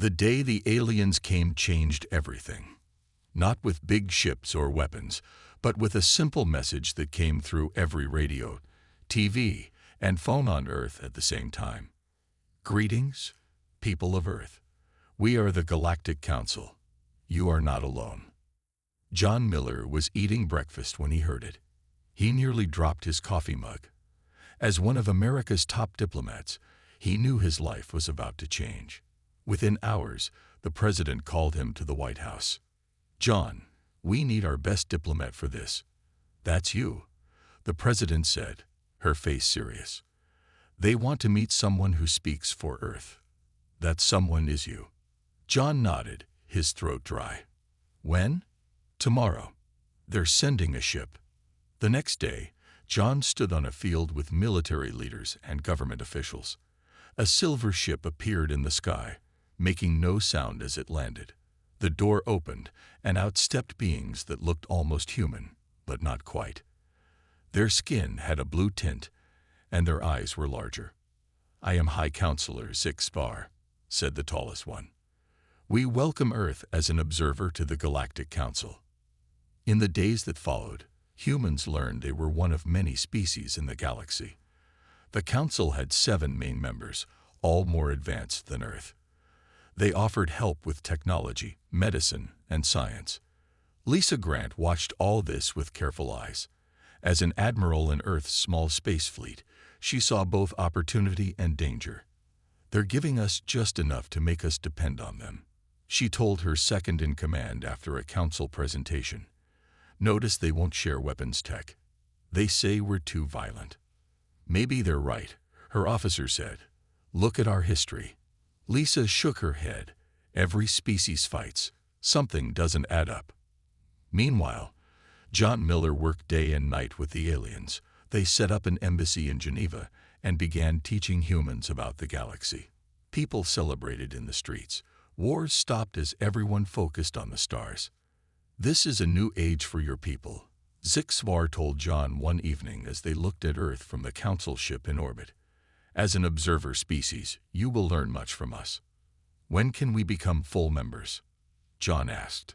The day the aliens came changed everything. Not with big ships or weapons, but with a simple message that came through every radio, TV, and phone on Earth at the same time. Greetings, people of Earth. We are the Galactic Council. You are not alone. John Miller was eating breakfast when he heard it. He nearly dropped his coffee mug. As one of America's top diplomats, he knew his life was about to change. Within hours, the president called him to the White House. "John, we need our best diplomat for this." "That's you," the president said, her face serious. "They want to meet someone who speaks for Earth. That someone is you." John nodded, his throat dry. "When?" "Tomorrow. They're sending a ship." The next day, John stood on a field with military leaders and government officials. A silver ship appeared in the sky, making no sound as it landed. The door opened, and out stepped beings that looked almost human, but not quite. Their skin had a blue tint, and their eyes were larger. "I am High Counselor Six-Spar," said the tallest one. "We welcome Earth as an observer to the Galactic Council." In the days that followed, humans learned they were one of many species in the galaxy. The Council had 7 main members, all more advanced than Earth. They offered help with technology, medicine, and science. Lisa Grant watched all this with careful eyes. As an admiral in Earth's small space fleet, she saw both opportunity and danger. "They're giving us just enough to make us depend on them," she told her second-in-command after a council presentation. "Notice they won't share weapons tech. They say we're too violent." "Maybe they're right," her officer said. "Look at our history." Lisa shook her head. "Every species fights. Something doesn't add up." Meanwhile, John Miller worked day and night with the aliens. They set up an embassy in Geneva and began teaching humans about the galaxy. People celebrated in the streets. Wars stopped as everyone focused on the stars. "This is a new age for your people," Six-Spar told John one evening as they looked at Earth from the Council ship in orbit. "As an observer species, you will learn much from us." "When can we become full members?" John asked.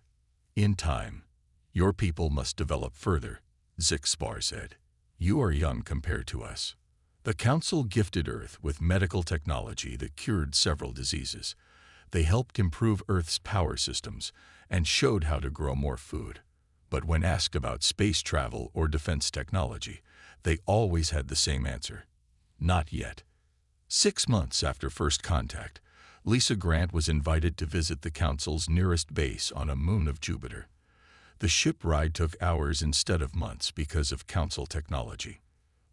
"In time. Your people must develop further," Six-Spar said. "You are young compared to us." The Council gifted Earth with medical technology that cured several diseases. They helped improve Earth's power systems and showed how to grow more food. But when asked about space travel or defense technology, they always had the same answer: not yet. 6 months after first contact, Lisa Grant was invited to visit the Council's nearest base on a moon of Jupiter. The ship ride took hours instead of months because of Council technology.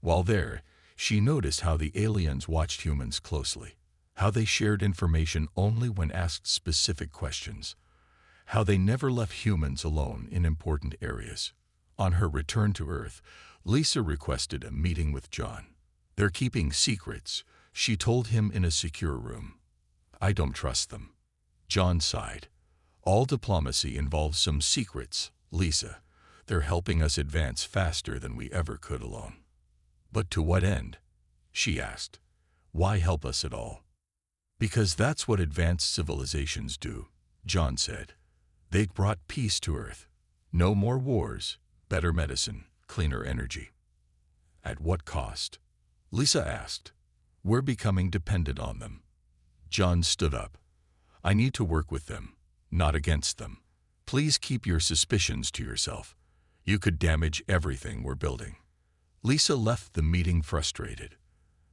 While there, she noticed how the aliens watched humans closely, how they shared information only when asked specific questions, how they never left humans alone in important areas. On her return to Earth, Lisa requested a meeting with John. "They're keeping secrets," she told him in a secure room. "I don't trust them." John sighed. "All diplomacy involves some secrets, Lisa. They're helping us advance faster than we ever could alone." "But to what end?" she asked. "Why help us at all?" "Because that's what advanced civilizations do," John said. "They brought peace to Earth. No more wars, better medicine, cleaner energy." "At what cost?" Lisa asked. "We're becoming dependent on them." John stood up. "I need to work with them, not against them. Please keep your suspicions to yourself. You could damage everything we're building." Lisa left the meeting frustrated.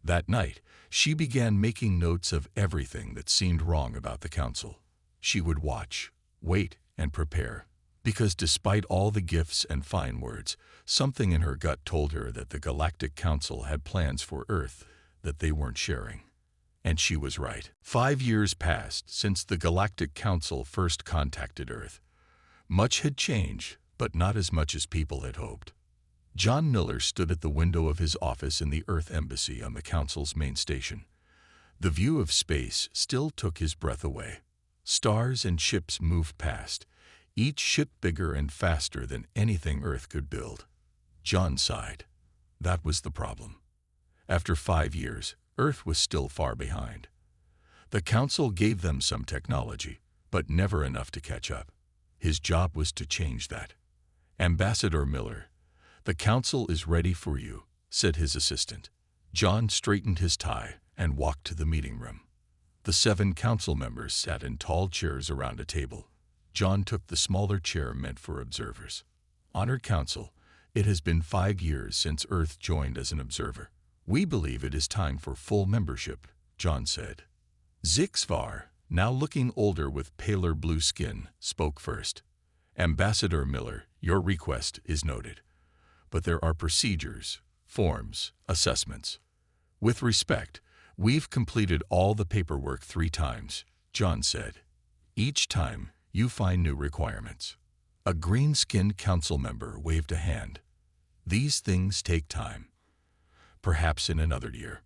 That night, she began making notes of everything that seemed wrong about the Council. She would watch, wait, and prepare, because despite all the gifts and fine words, something in her gut told her that the Galactic Council had plans for Earth that they weren't sharing. And she was right. 5 years passed since the Galactic Council first contacted Earth. Much had changed, but not as much as people had hoped. John Miller stood at the window of his office in the Earth Embassy on the Council's main station. The view of space still took his breath away. Stars and ships moved past, each ship bigger and faster than anything Earth could build. John sighed. That was the problem. After 5 years, Earth was still far behind. The council gave them some technology, but never enough to catch up. His job was to change that. "Ambassador Miller, the council is ready for you," said his assistant. John straightened his tie and walked to the meeting room. The 7 council members sat in tall chairs around a table. John took the smaller chair meant for observers. "Honored Council, it has been 5 years since Earth joined as an observer. We believe it is time for full membership," John said. Zixvar, now looking older with paler blue skin, spoke first. "Ambassador Miller, your request is noted. But there are procedures, forms, assessments. With respect, we've completed all the paperwork 3 times, John said. "Each time, you find new requirements." A green-skinned council member waved a hand. "These things take time. Perhaps in another year."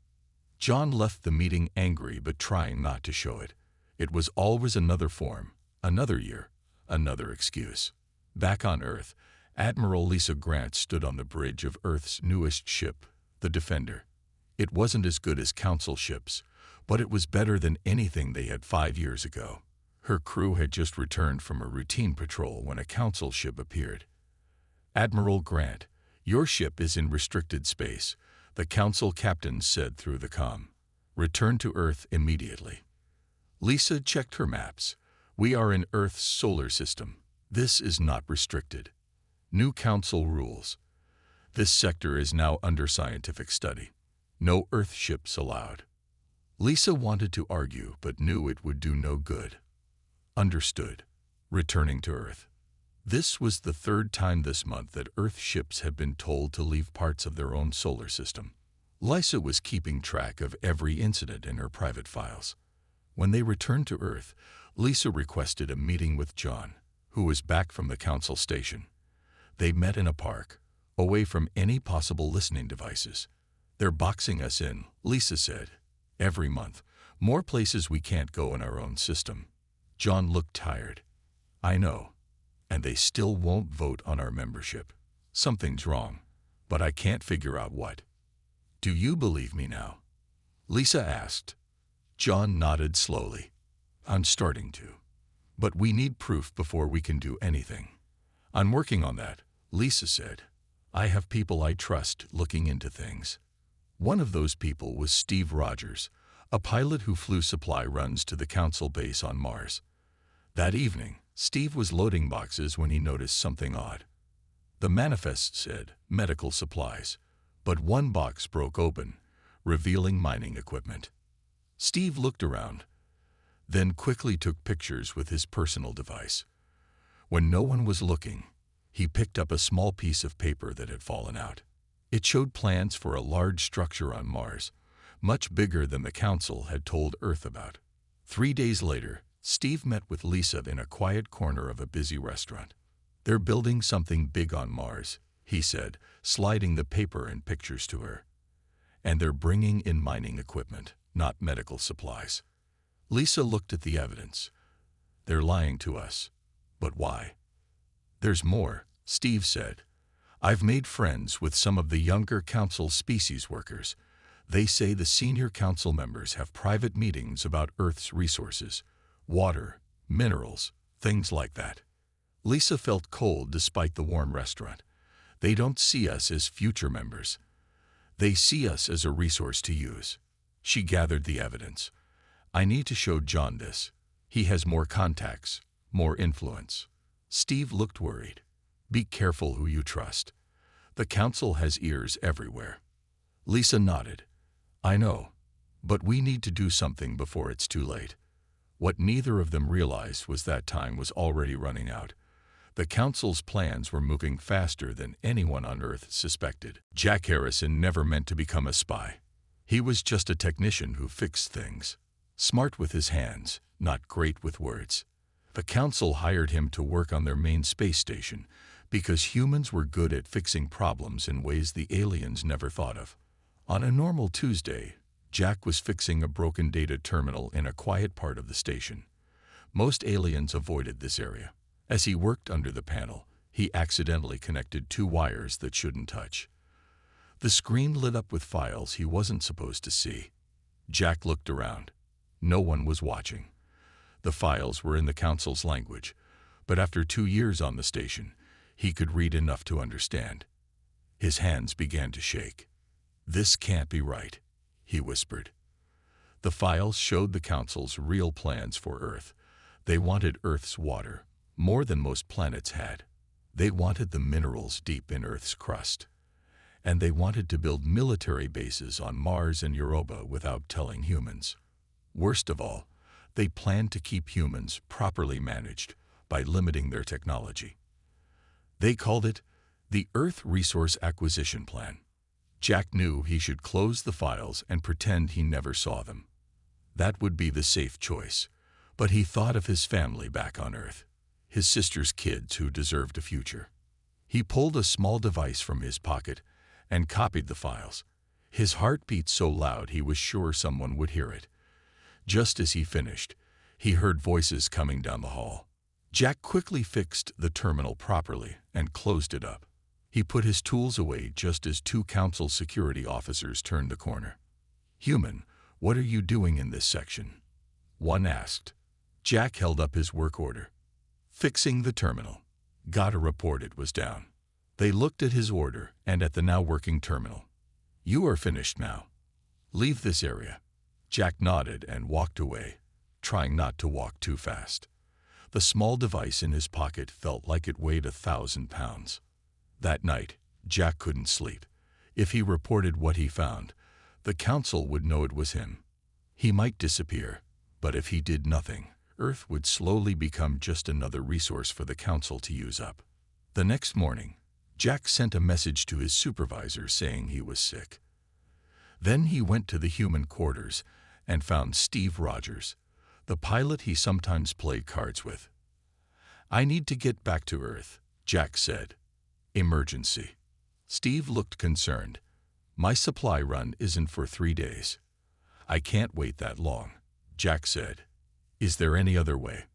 John left the meeting angry but trying not to show it. It was always another form, another year, another excuse. Back on Earth, Admiral Lisa Grant stood on the bridge of Earth's newest ship, the Defender. It wasn't as good as council ships, but it was better than anything they had 5 years ago. Her crew had just returned from a routine patrol when a council ship appeared. "Admiral Grant, your ship is in restricted space," the council captain said through the comm. "Return to Earth immediately." Lisa checked her maps. "We are in Earth's solar system. This is not restricted." New council rules. This sector is now under scientific study. No Earth ships allowed. Lisa wanted to argue but knew it would do no good. Understood. Returning to Earth. This was the 3rd time this month that Earth ships had been told to leave parts of their own solar system. Lisa was keeping track of every incident in her private files. When they returned to Earth, Lisa requested a meeting with John, who was back from the council station. They met in a park, away from any possible listening devices. "They're boxing us in," Lisa said. "Every month, more places we can't go in our own system." John looked tired. "I know. And they still won't vote on our membership. Something's wrong, but I can't figure out what." "Do you believe me now?" Lisa asked. John nodded slowly. "I'm starting to. But we need proof before we can do anything." "I'm working on that," Lisa said. "I have people I trust looking into things." One of those people was Steve Rogers, a pilot who flew supply runs to the council base on Mars. That evening, Steve was loading boxes when he noticed something odd. The manifest said medical supplies, but one box broke open, revealing mining equipment. Steve looked around, then quickly took pictures with his personal device. When no one was looking, he picked up a small piece of paper that had fallen out. It showed plans for a large structure on Mars, much bigger than the council had told Earth about. 3 days later, Steve met with Lisa in a quiet corner of a busy restaurant. "They're building something big on Mars," he said, sliding the paper and pictures to her. "And they're bringing in mining equipment, not medical supplies." Lisa looked at the evidence. "They're lying to us. But why?" "There's more," Steve said. "I've made friends with some of the younger council species workers. They say the senior council members have private meetings about Earth's resources. Water, minerals, things like that." Lisa felt cold despite the warm restaurant. "They don't see us as future members. They see us as a resource to use." She gathered the evidence. "I need to show John this. He has more contacts, more influence." Steve looked worried. "Be careful who you trust. The council has ears everywhere." Lisa nodded. "I know, but we need to do something before it's too late." What neither of them realized was that time was already running out. The council's plans were moving faster than anyone on Earth suspected. Jack Harrison never meant to become a spy. He was just a technician who fixed things. Smart with his hands, not great with words. The council hired him to work on their main space station because humans were good at fixing problems in ways the aliens never thought of. On a normal Tuesday, Jack was fixing a broken data terminal in a quiet part of the station. Most aliens avoided this area. As he worked under the panel, he accidentally connected 2 wires that shouldn't touch. The screen lit up with files he wasn't supposed to see. Jack looked around. No one was watching. The files were in the Council's language, but after 2 years on the station, he could read enough to understand. His hands began to shake. "This can't be right," he whispered. The files showed the Council's real plans for Earth. They wanted Earth's water, more than most planets had. They wanted the minerals deep in Earth's crust. And they wanted to build military bases on Mars and Europa without telling humans. Worst of all, they planned to keep humans properly managed by limiting their technology. They called it the Earth Resource Acquisition Plan. Jack knew he should close the files and pretend he never saw them. That would be the safe choice, but he thought of his family back on Earth, his sister's kids who deserved a future. He pulled a small device from his pocket and copied the files. His heart beat so loud he was sure someone would hear it. Just as he finished, he heard voices coming down the hall. Jack quickly fixed the terminal properly and closed it up. He put his tools away just as 2 Council security officers turned the corner. "Human, what are you doing in this section?" one asked. Jack held up his work order. "Fixing the terminal. Got a report it was down." They looked at his order and at the now working terminal. "You are finished now. Leave this area." Jack nodded and walked away, trying not to walk too fast. The small device in his pocket felt like it weighed 1,000 pounds. That night, Jack couldn't sleep. If he reported what he found, the Council would know it was him. He might disappear, but if he did nothing, Earth would slowly become just another resource for the Council to use up. The next morning, Jack sent a message to his supervisor saying he was sick. Then he went to the human quarters and found Steve Rogers, the pilot he sometimes played cards with. "I need to get back to Earth," Jack said. "Emergency." Steve looked concerned. "My supply run isn't for 3 days. I can't wait that long," Jack said. "Is there any other way?"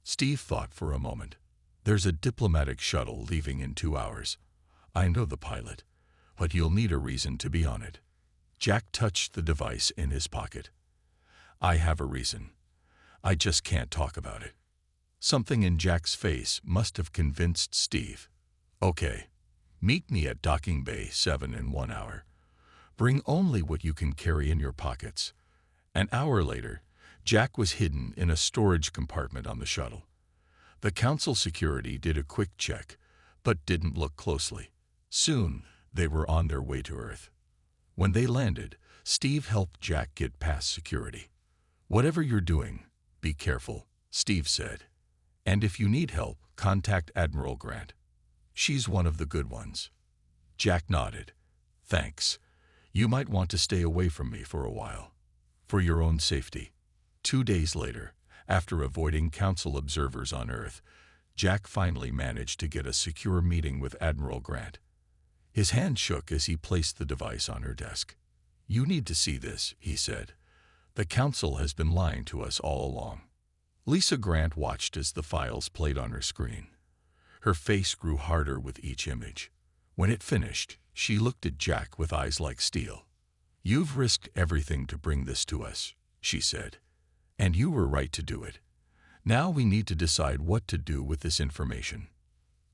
Steve thought for a moment. "There's a diplomatic shuttle leaving in 2 hours. I know the pilot, but you'll need a reason to be on it." Jack touched the device in his pocket. "I have a reason. I just can't talk about it." Something in Jack's face must have convinced Steve. "Okay, meet me at Docking Bay 7 in 1 hour. Bring only what you can carry in your pockets." An hour later, Jack was hidden in a storage compartment on the shuttle. The Council security did a quick check, but didn't look closely. Soon, they were on their way to Earth. When they landed, Steve helped Jack get past security. "Whatever you're doing, be careful," Steve said. "And if you need help, contact Admiral Grant. She's one of the good ones." Jack nodded. "Thanks. You might want to stay away from me for a while, for your own safety." 2 days later, after avoiding Council observers on Earth, Jack finally managed to get a secure meeting with Admiral Grant. His hand shook as he placed the device on her desk. "You need to see this," he said. "The Council has been lying to us all along." Lisa Grant watched as the files played on her screen. Her face grew harder with each image. When it finished, she looked at Jack with eyes like steel. "You've risked everything to bring this to us," she said. "And you were right to do it. Now we need to decide what to do with this information."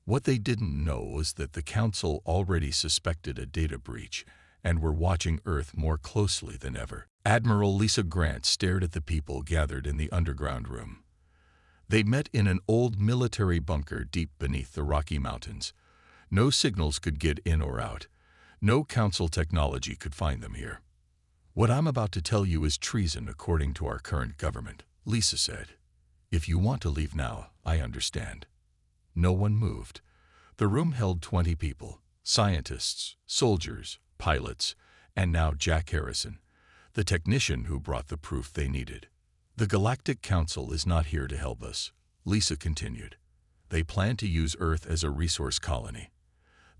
What they didn't know was that the Council already suspected a data breach and were watching Earth more closely than ever. Admiral Lisa Grant stared at the people gathered in the underground room. They met in an old military bunker deep beneath the Rocky Mountains. No signals could get in or out. No Council technology could find them here. "What I'm about to tell you is treason according to our current government," Lisa said. "If you want to leave now, I understand." No one moved. The room held 20 people, scientists, soldiers, pilots, and now Jack Harrison, the technician who brought the proof they needed. "The Galactic Council is not here to help us," Lisa continued. "They plan to use Earth as a resource colony.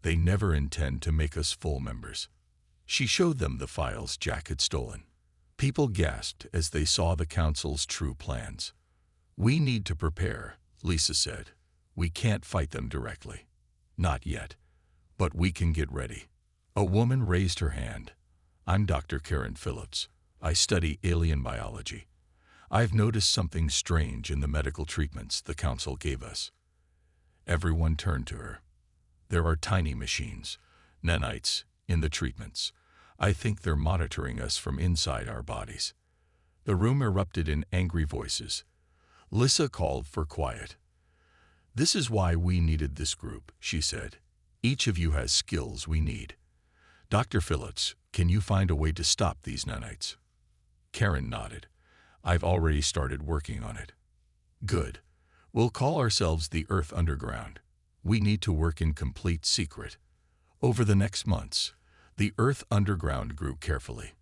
They never intend to make us full members." She showed them the files Jack had stolen. People gasped as they saw the Council's true plans. "We need to prepare," Lisa said. "We can't fight them directly. Not yet. But we can get ready." A woman raised her hand. "I'm Dr. Karen Phillips. I study alien biology. I've noticed something strange in the medical treatments the council gave us. Everyone turned to her. There are tiny machines, nanites, in the treatments. I think they're monitoring us from inside our bodies. The room erupted in angry voices. Lissa called for quiet. This is why we needed this group, she said. Each of you has skills we need. Dr. Phillips, can you find a way to stop these nanites? Karen nodded. I've already started working on it. Good. We'll call ourselves the Earth Underground. We need to work in complete secret. Over the next months, the Earth Underground grew carefully.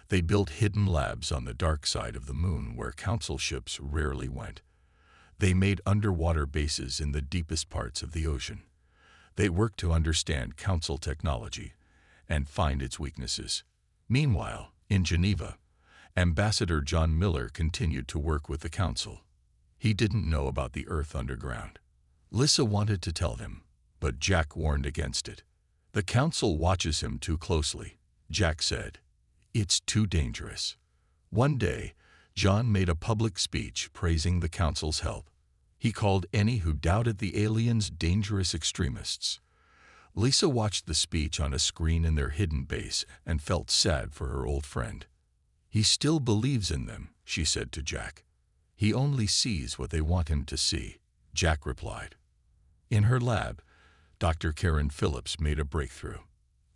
They built hidden labs on the dark side of the moon where council ships rarely went. They made underwater bases in the deepest parts of the ocean. They worked to understand council technology and find its weaknesses. Meanwhile, in Geneva, Ambassador John Miller continued to work with the council. He didn't know about the Earth Underground. Lissa wanted to tell him, but Jack warned against it. The council watches him too closely, Jack said. It's too dangerous. One day, John made a public speech praising the council's help. He called any who doubted the aliens dangerous extremists. Lisa watched the speech on a screen in their hidden base and felt sad for her old friend. He still believes in them, she said to Jack. He only sees what they want him to see, Jack replied. In her lab, Dr. Karen Phillips made a breakthrough.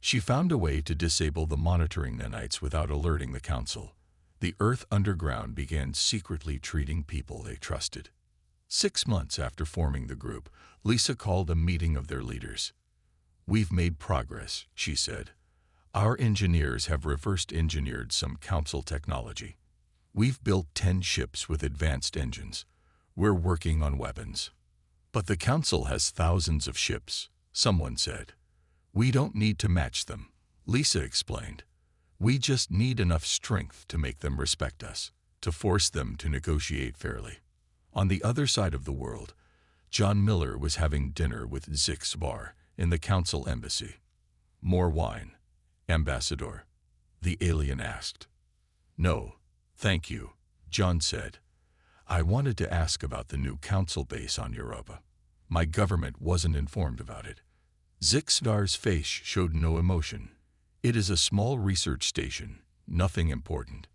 She found a way to disable the monitoring nanites without alerting the council. The Earth Underground began secretly treating people they trusted. 6 months after forming the group, Lisa called a meeting of their leaders. We've made progress, she said. Our engineers have reversed engineered some council technology. We've built 10 ships with advanced engines. We're working on weapons. But the council has thousands of ships, someone said. We don't need to match them, Lisa explained. We just need enough strength to make them respect us, to force them to negotiate fairly. On the other side of the world, John Miller was having dinner with Zixbar in the council embassy. More wine, Ambassador? The alien asked. No, thank you, John said. I wanted to ask about the new council base on Europa. My government wasn't informed about it. Zixdar's face showed no emotion. It is a small research station, nothing important.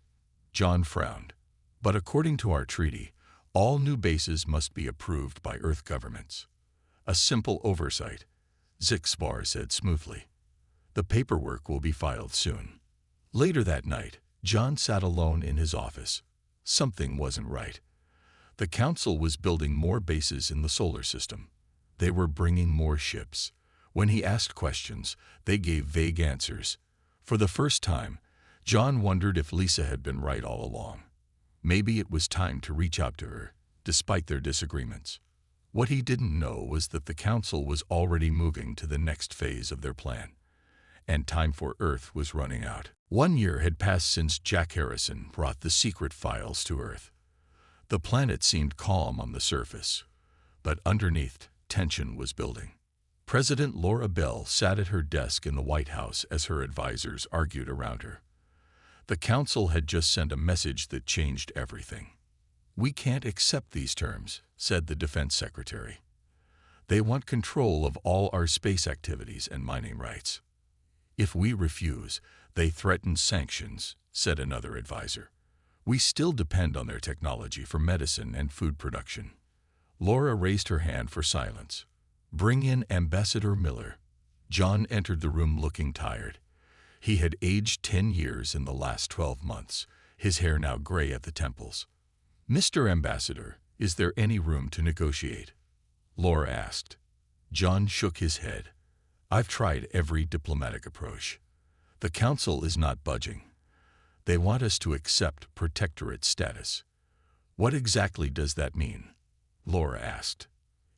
John frowned. But according to our treaty, all new bases must be approved by Earth governments. A simple oversight, Zixbar said smoothly. The paperwork will be filed soon. Later that night, John sat alone in his office. Something wasn't right. The council was building more bases in the solar system. They were bringing more ships. When he asked questions, they gave vague answers. For the first time, John wondered if Lisa had been right all along. Maybe it was time to reach out to her, despite their disagreements. What he didn't know was that the council was already moving to the next phase of their plan, and time for Earth was running out. 1 year had passed since Jack Harrison brought the secret files to Earth. The planet seemed calm on the surface, but underneath, tension was building. President Laura Bell sat at her desk in the White House as her advisors argued around her. The council had just sent a message that changed everything. We can't accept these terms, said the defense secretary. They want control of all our space activities and mining rights. If we refuse, they threaten sanctions, said another advisor. We still depend on their technology for medicine and food production. Laura raised her hand for silence. Bring in Ambassador Miller. John entered the room looking tired. He had aged 10 years in the last 12 months, his hair now gray at the temples. Mr. Ambassador, is there any room to negotiate? Laura asked. John shook his head. I've tried every diplomatic approach. The council is not budging. They want us to accept protectorate status. What exactly does that mean? Laura asked.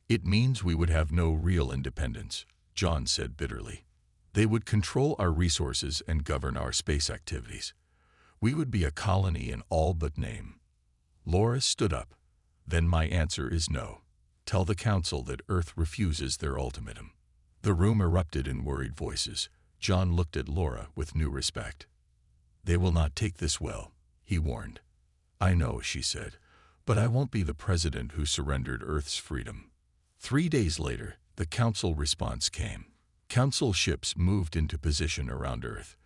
It means we would have no real independence, John said bitterly. They would control our resources and govern our space activities. We would be a colony in all but name. Laura stood up. Then my answer is no. Tell the council that Earth refuses their ultimatum. The room erupted in worried voices. John looked at Laura with new respect. They will not take this well, he warned. "I know," she said, "but I won't be the president who surrendered Earth's freedom." 3 days later, the Council response came. Council ships moved into position around Earth.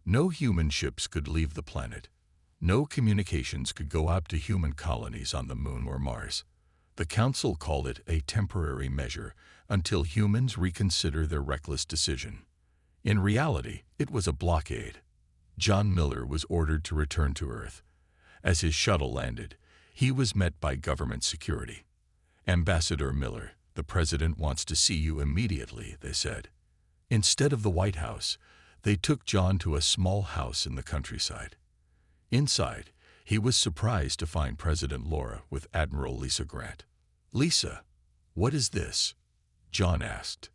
No human ships could leave the planet. No communications could go out to human colonies on the Moon or Mars. The Council called it a temporary measure until humans reconsider their reckless decision. In reality, it was a blockade. John Miller was ordered to return to Earth. As his shuttle landed, he was met by government security. "Ambassador Miller, the president wants to see you immediately," they said. Instead of the White House, they took John to a small house in the countryside. Inside, he was surprised to find President Laura with Admiral Lisa Grant. "Lisa, what is this?" John asked.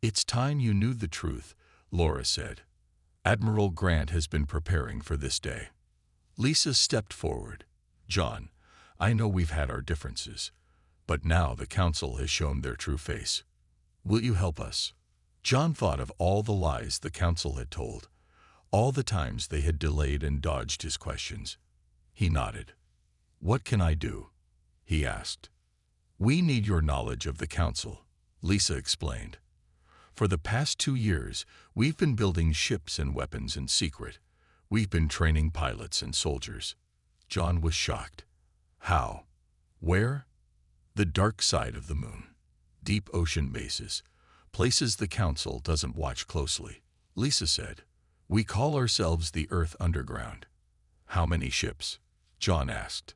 "It's time you knew the truth," Laura said. "Admiral Grant has been preparing for this day." Lisa stepped forward. "John, I know we've had our differences, but now the Council has shown their true face. Will you help us?" John thought of all the lies the Council had told, all the times they had delayed and dodged his questions. He nodded. "What can I do?" he asked. "We need your knowledge of the Council," Lisa explained. "For the past 2 years, we've been building ships and weapons in secret. We've been training pilots and soldiers." John was shocked. "How? Where?" "The dark side of the Moon. Deep ocean bases. Places the Council doesn't watch closely," Lisa said. "We call ourselves the Earth Underground." "How many ships?" John asked.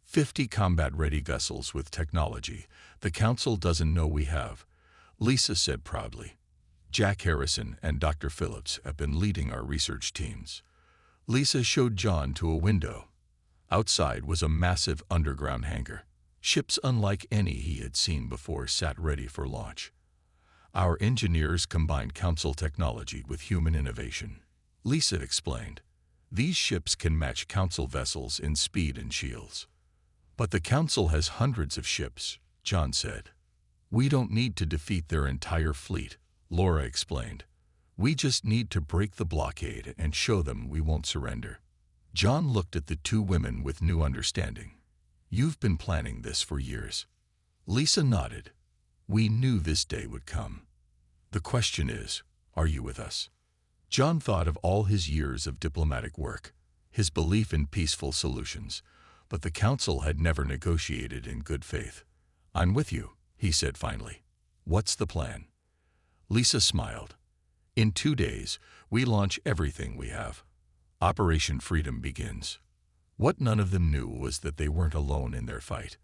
50 combat-ready vessels with technology the Council doesn't know we have," Lisa said proudly. "Jack Harrison and Dr. Phillips have been leading our research teams." Lisa showed John to a window. Outside was a massive underground hangar. Ships unlike any he had seen before sat ready for launch. "Our engineers combined Council technology with human innovation," Lisa explained. "These ships can match Council vessels in speed and shields." "But the Council has hundreds of ships," John said. "We don't need to defeat their entire fleet," Laura explained. "We just need to break the blockade and show them we won't surrender." John looked at the two women with new understanding. "You've been planning this for years." Lisa nodded. "We knew this day would come. The question is, are you with us?" John thought of all his years of diplomatic work, his belief in peaceful solutions, but the Council had never negotiated in good faith. "I'm with you," he said finally. "What's the plan?" Lisa smiled. "In 2 days, we launch everything we have. Operation Freedom begins." What none of them knew was that they weren't alone in their fight.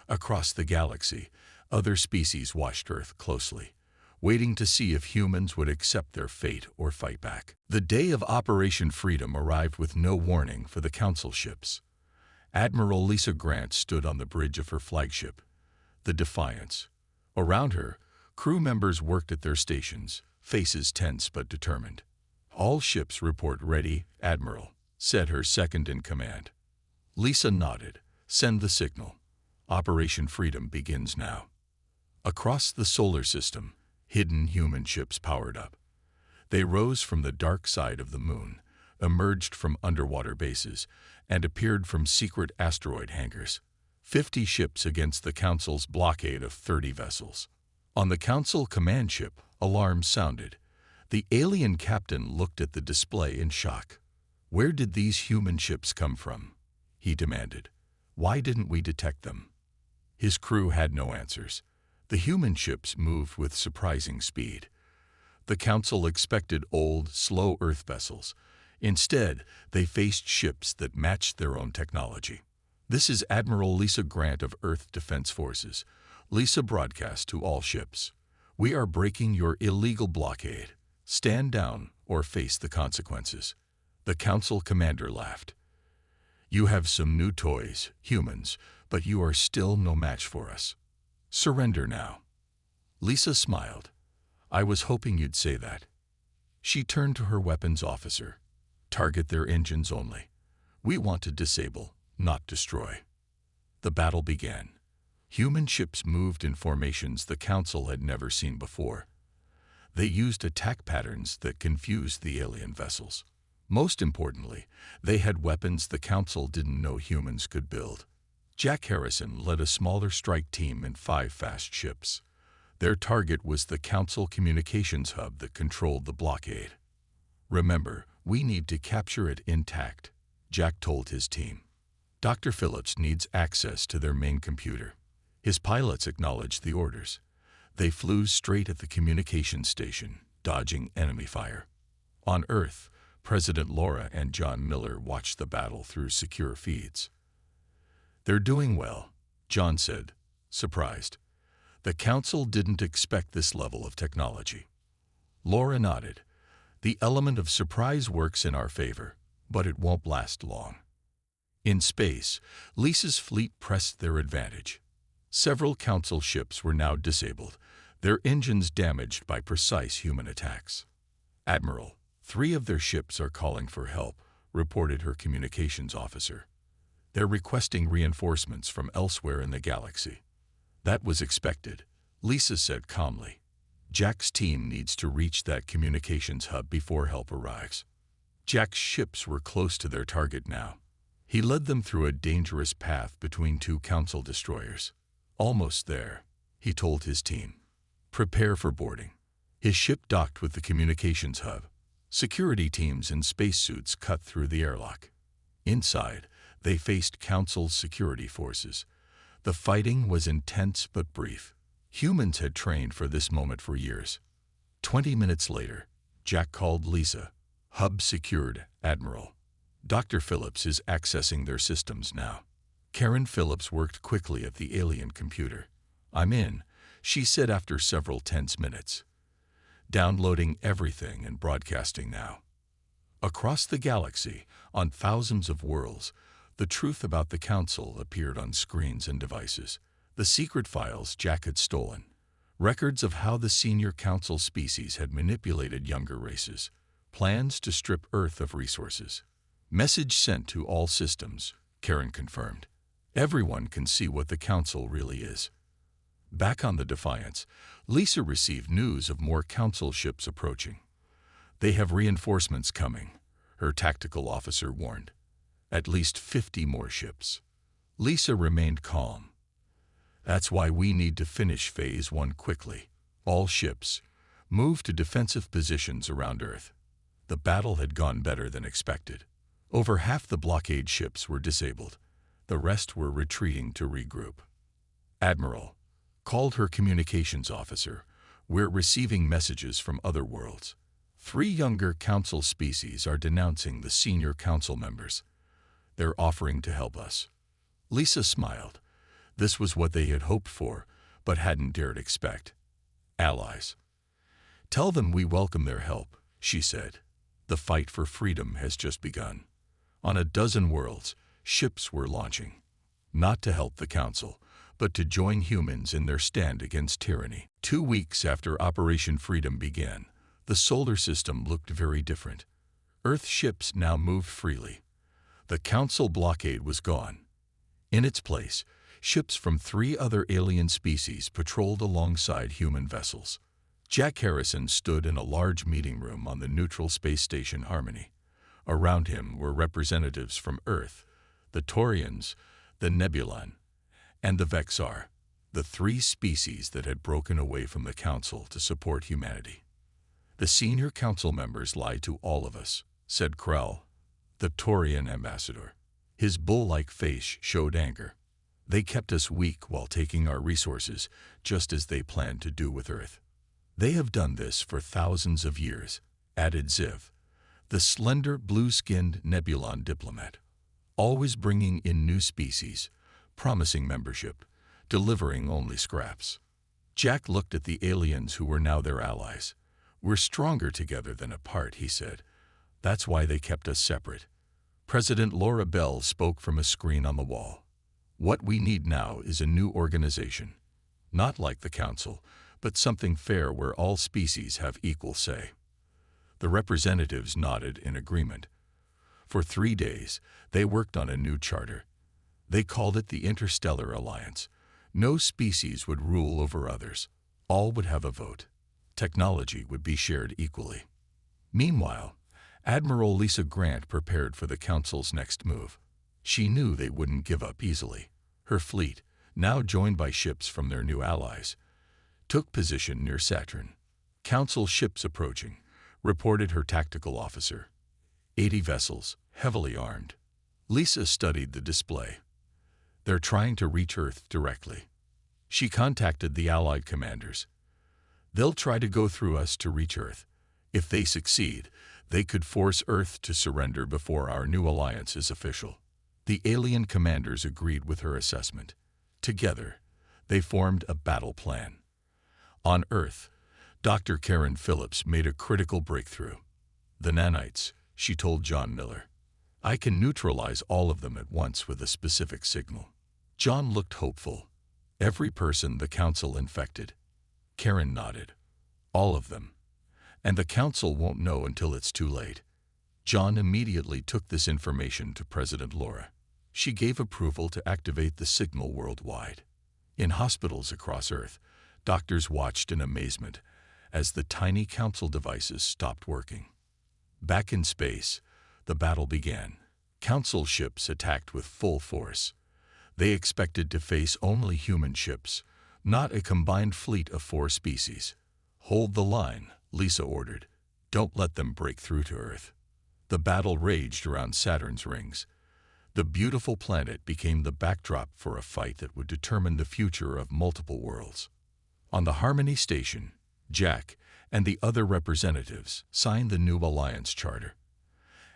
Across the galaxy, other species watched Earth closely, waiting to see if humans would accept their fate or fight back. The day of Operation Freedom arrived with no warning for the Council ships. Admiral Lisa Grant stood on the bridge of her flagship, the Defiance. Around her, crew members worked at their stations, faces tense but determined. "All ships report ready, Admiral," said her second-in-command. Lisa nodded. "Send the signal. Operation Freedom begins now." Across the solar system, hidden human ships powered up. They rose from the dark side of the Moon, emerged from underwater bases, and appeared from secret asteroid hangars. 50 ships against the Council's blockade of 30 vessels. On the Council command ship, alarms sounded. The alien captain looked at the display in shock. "Where did these human ships come from?" he demanded. "Why didn't we detect them?" His crew had no answers. The human ships moved with surprising speed. The Council expected old, slow Earth vessels. Instead, they faced ships that matched their own technology. "This is Admiral Lisa Grant of Earth Defense Forces," Lisa broadcast to all ships. "We are breaking your illegal blockade. Stand down or face the consequences." The Council commander laughed. "You have some new toys, humans, but you are still no match for us. Surrender now." Lisa smiled. "I was hoping you'd say that." She turned to her weapons officer. "Target their engines only. We want to disable, not destroy." The battle began. Human ships moved in formations the Council had never seen before. They used attack patterns that confused the alien vessels. Most importantly, they had weapons the Council didn't know humans could build. Jack Harrison led a smaller strike team and 5 fast ships. Their target was the Council communications hub that controlled the blockade. "Remember, we need to capture it intact," Jack told his team. Dr. Phillips needs access to their main computer. His pilots acknowledged the orders. They flew straight at the communications station, dodging enemy fire. On Earth, President Laura and John Miller watched the battle through secure feeds. "They're doing well," John said, surprised. "The Council didn't expect this level of technology." Laura nodded. "The element of surprise works in our favor, but it won't last long." In space, Lisa's fleet pressed their advantage. Several Council ships were now disabled, their engines damaged by precise human attacks. "Admiral, 3 of their ships are calling for help," reported her communications officer. "They're requesting reinforcements from elsewhere in the galaxy." "That was expected," Lisa said calmly. "Jack's team needs to reach that communications hub before help arrives." Jack's ships were close to their target now. He led them through a dangerous path between 2 Council destroyers. "Almost there," he told his team. "Prepare for boarding." His ship docked with the communications hub. Security teams in spacesuits cut through the airlock. Inside, they faced Council's security forces. The fighting was intense but brief. Humans had trained for this moment for years. 20 minutes later, Jack called Lisa. "Hub secured, Admiral. Dr. Phillips is accessing their systems now." Karen Phillips worked quickly at the alien computer. "I'm in," she said after several tense minutes. "Downloading everything and broadcasting now." Across the galaxy, on thousands of worlds, the truth about the Council appeared on screens and devices. The secret files Jack had stolen. Records of how the senior Council species had manipulated younger races. Plans to strip Earth of resources. "Message sent to all systems," Karen confirmed. "Everyone can see what the Council really is." Back on the Defiance, Lisa received news of more Council ships approaching. "They have reinforcements coming," her tactical officer warned. "At least 50 more ships." Lisa remained calm. "That's why we need to finish Phase 1 quickly. All ships, move to defensive positions around Earth." The battle had gone better than expected. Over half the blockade ships were disabled. The rest were retreating to regroup. "Admiral," called her communications officer, "we're receiving messages from other worlds. 3 younger Council species are denouncing the senior Council members. They're offering to help us." Lisa smiled. This was what they had hoped for, but hadn't dared expect. "Allies. Tell them we welcome their help," she said. "The fight for freedom has just begun." On a dozen worlds, ships were launching. Not to help the Council, but to join humans in their stand against tyranny. 2 weeks after Operation Freedom began, the solar system looked very different. Earth ships now moved freely. The Council blockade was gone. In its place, ships from 3 other alien species patrolled alongside human vessels. Jack Harrison stood in a large meeting room on the neutral space station Harmony. Around him were representatives from Earth, the Taurians, the Nebulan, and the Vexar, the 3 species that had broken away from the Council to support humanity. "The senior Council members lied to all of us," said Krell, the Taurian ambassador. His bull-like face showed anger. "They kept us weak while taking our resources, just as they planned to do with Earth." "They have done this for thousands of years," added Ziv, the slender, blue-skinned Nebulan diplomat, "always bringing in new species, promising membership, delivering only scraps." Jack looked at the aliens who were now their allies. "We're stronger together than apart," he said. "That's why they kept us separate." President Laura Bell spoke from a screen on the wall. "What we need now is a new organization. Not like the Council, but something fair where all species have equal say." The representatives nodded in agreement. For 3 days, they worked on a new charter. They called it the Interstellar Alliance. No species would rule over others. All would have a vote. Technology would be shared equally. Meanwhile, Admiral Lisa Grant prepared for the Council's next move. She knew they wouldn't give up easily. Her fleet, now joined by ships from their new allies, took position near Saturn. Council ships approaching, reported her tactical officer. 80 vessels, heavily armed. Lisa studied the display. They're trying to reach Earth directly. She contacted the Allied commanders. They'll try to go through us to reach Earth. If they succeed, they could force Earth to surrender before our new alliance is official. The alien commanders agreed with her assessment. Together, they formed a battle plan. On Earth, Dr. Karen Phillips made a critical breakthrough. The nanites, she told John Miller. I can neutralize all of them at once with a specific signal. John looked hopeful. Every person the Council infected. Karen nodded. All of them. And the Council won't know until it's too late. John immediately took this information to President Laura. She gave approval to activate the signal worldwide. In hospitals across Earth, doctors watched in amazement as the tiny Council devices stopped working. Back in space, the battle began. Council ships attacked with full force. They expected to face only human ships, not a combined fleet of 4 species. Hold the line, Lisa ordered. Don't let them break through to Earth. The battle raged around Saturn's rings. The beautiful planet became the backdrop for a fight that would determine the future of multiple worlds. On the Harmony Station, Jack and the other representatives signed the new alliance charter.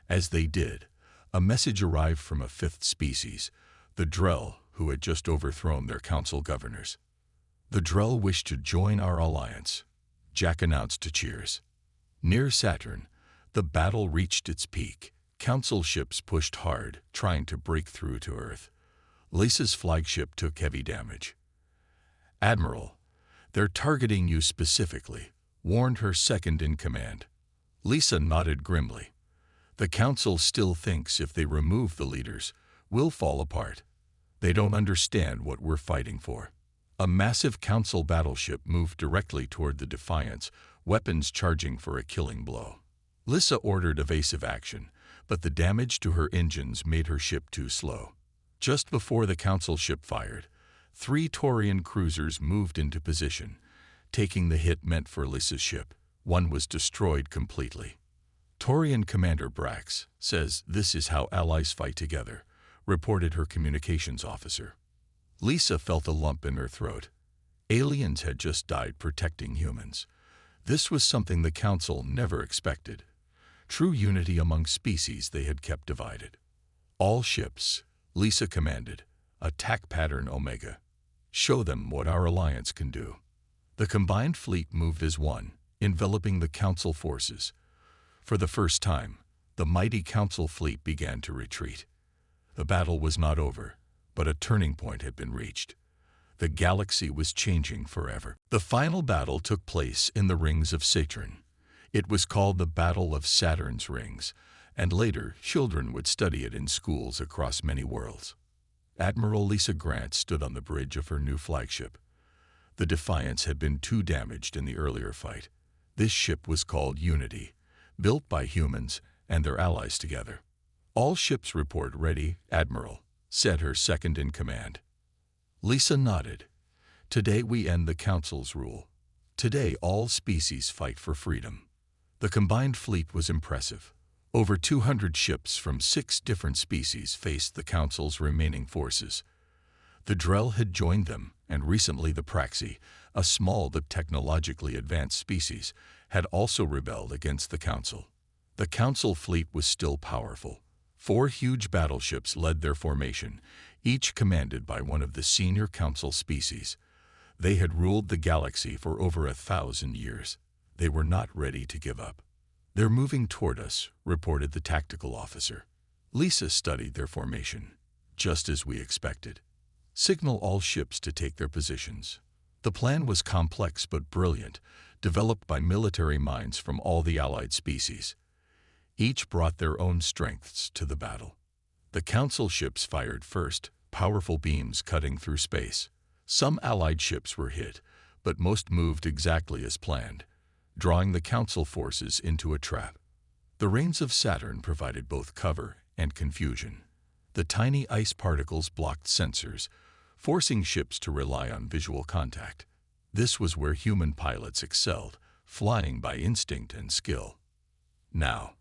As they did, a message arrived from a 5th species, the Drell, who had just overthrown their council governors. The Drell wished to join our alliance, Jack announced to cheers. Near Saturn, the battle reached its peak. Council ships pushed hard, trying to break through to Earth. Lisa's flagship took heavy damage. Admiral, they're targeting you specifically, warned her second-in-command. Lisa nodded grimly. The Council still thinks if they remove the leaders, we'll fall apart. They don't understand what we're fighting for. A massive Council battleship moved directly toward the Defiance, weapons charging for a killing blow. Lisa ordered evasive action, but the damage to her engines made her ship too slow. Just before the Council ship fired, 3 Taurian cruisers moved into position, taking the hit meant for Lisa's ship. One was destroyed completely. Taurian Commander Brax says this is how allies fight together, reported her communications officer. Lisa felt a lump in her throat. Aliens had just died protecting humans. This was something the Council never expected. True unity among species they had kept divided. All ships, Lisa commanded, attack pattern Omega. Show them what our alliance can do. The combined fleet moved as one, enveloping the Council forces. For the first time, the mighty Council fleet began to retreat. The battle was not over, but a turning point had been reached. The galaxy was changing forever. The final battle took place in the rings of Saturn. It was called the Battle of Saturn's Rings, and later children would study it in schools across many worlds. Admiral Lisa Grant stood on the bridge of her new flagship. The Defiance had been too damaged in the earlier fight. This ship was called Unity, built by humans and their allies together. All ships report ready, Admiral, said her second-in-command. Lisa nodded. Today we end the Council's rule. Today all species fight for freedom. The combined fleet was impressive. Over 200 ships from 6 different species faced the Council's remaining forces. The Drell had joined them, and recently the Praxi, a small but technologically advanced species, had also rebelled against the Council. The Council fleet was still powerful. 4 huge battleships led their formation, each commanded by one of the senior Council species. They had ruled the galaxy for over 1,000 years. They were not ready to give up. They're moving toward us, reported the tactical officer. Lisa studied their formation, just as we expected. Signal all ships to take their positions. The plan was complex but brilliant, developed by military minds from all the allied species. Each brought their own strengths to the battle. The Council ships fired first, powerful beams cutting through space. Some allied ships were hit, but most moved exactly as planned, drawing the Council forces into a trap. The rings of Saturn provided both cover and confusion. The tiny ice particles blocked sensors, forcing ships to rely on visual contact. This was where human pilots excelled, flying by instinct and skill. Now,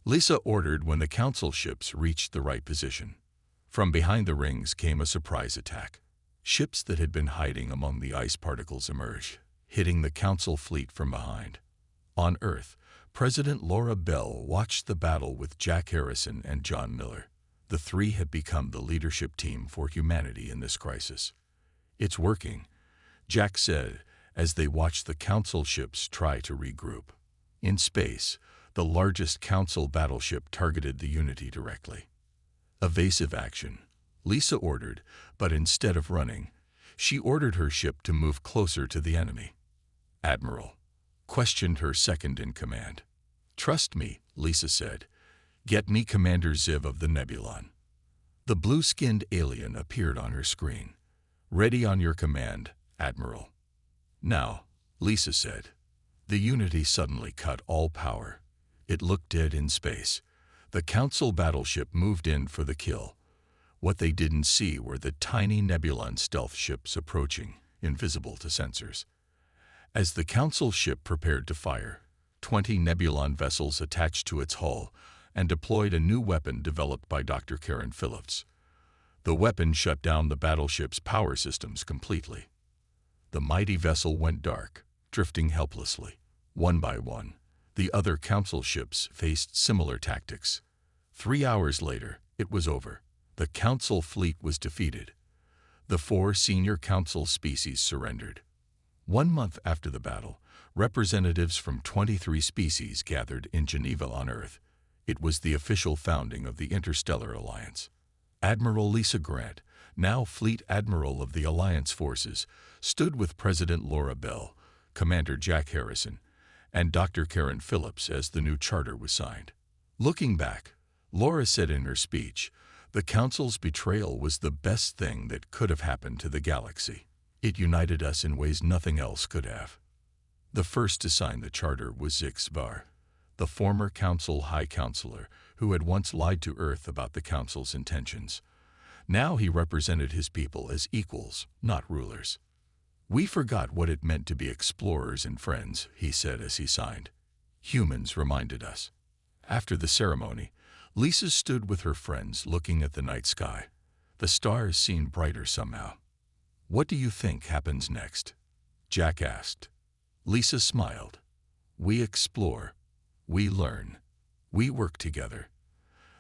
Lisa ordered when the Council ships reached the right position. From behind the rings came a surprise attack. Ships that had been hiding among the ice particles emerged, hitting the Council fleet from behind. On Earth, President Laura Bell watched the battle with Jack Harrison and John Miller. The three had become the leadership team for humanity in this crisis. "It's working," Jack said as they watched the Council ships try to regroup. In space, the largest Council battleship targeted the Unity directly. "Evasive action," Lisa ordered, but instead of running, she ordered her ship to move closer to the enemy. "Admiral," questioned her second-in-command. "Trust me," Lisa said. "Get me Commander Ziv of the Nebulon." The blue-skinned alien appeared on her screen. "Ready on your command, Admiral." "Now," Lisa said. The Unity suddenly cut all power. It looked dead in space. The Council battleship moved in for the kill. What they didn't see were the tiny Nebulon stealth ships approaching, invisible to sensors. As the Council ship prepared to fire, 20 Nebulon vessels attached to its hull and deployed a new weapon developed by Dr. Karen Phillips. The weapon shut down the battleship's power systems completely. The mighty vessel went dark, drifting helplessly. One by one, the other Council ships faced similar tactics. 3 hours later, it was over. The Council fleet was defeated. The 4 senior Council species surrendered. 1 month after the battle, representatives from 23 species gathered in Geneva on Earth. It was the official founding of the Interstellar Alliance. Admiral Lisa Grant, now Fleet Admiral of the Alliance forces, stood with President Laura Bell, Commander Jack Harrison, and Dr. Karen Phillips as the new charter was signed. Looking back, Laura said in her speech, "The Council's betrayal was the best thing that could have happened to the galaxy. It united us in ways nothing else could have." The first to sign the charter was Zix Var, the former Council High Counselor who had once lied to Earth about the Council's intentions. Now he represented his people as equals, not rulers. "We forgot what it meant to be explorers and friends," he said as he signed. "Humans reminded us." After the ceremony, Lisa stood with her friends looking at the night sky. The stars seemed brighter somehow. "What do you think happens next?" Jack asked. Lisa smiled. "We explore. We learn. We work together.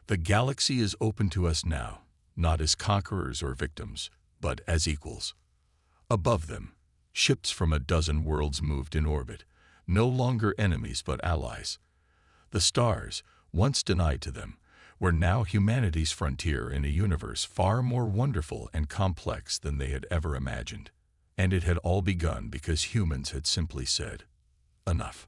The galaxy is open to us now, not as conquerors or victims, but as equals." Above them, ships from a dozen worlds moved in orbit, no longer enemies but allies. The stars, once denied to them, were now humanity's frontier in a universe far more wonderful and complex than they had ever imagined. And it had all begun because humans had simply said, "Enough."